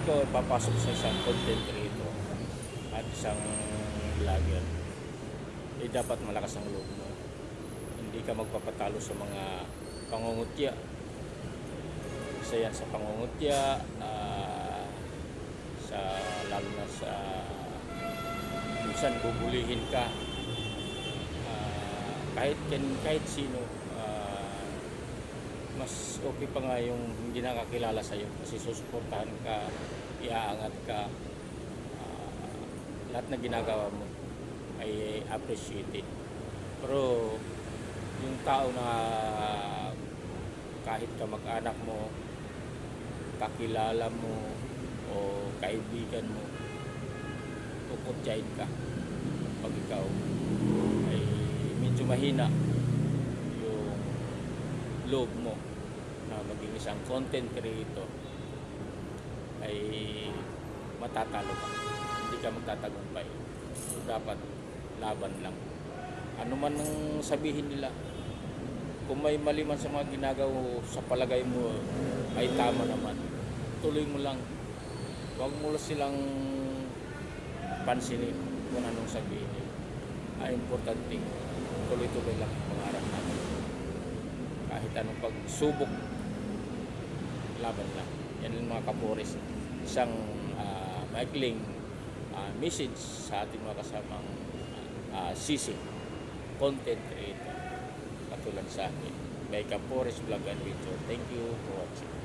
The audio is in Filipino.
ikaw ay papasok sa isang content creator at isang vlogger, eh dapat malakas ang loob mo. Hindi ka magpapatalo sa mga pangungutya. Isa yan sa pangungutya, lalo na sa minsan bubulihin ka, kahit sino. Mas okay pa nga yung hindi nakakilala sa'yo kasi susuportahan ka, iaangat ka, lahat na ginagawa mo ay appreciated. Pero yung tao na kahit kamag-anak mo, kakilala mo o kaibigan mo, kukutyain ka pag ikaw ay medyo mahina yung loob mo na maging isang content creator, ay matatalo ka, hindi ka magtatagumpay. So dapat laban lang, ano man ang sabihin nila. Kung may mali man sa mga ginagawa sa palagay mo ay tama naman, tuloy mo lang. Huwag mo silang pansinin kung anong sabihin nila. Ang importante, tuloy-tuloy lang ang pangarap natin. Kahit anong pagsubok, laban lang. Yan ang mga kapores. Isang maikling message sa ating mga kasamang sisig content creator katulad sa akin by Kapores Vlog and Video. Thank you for watching.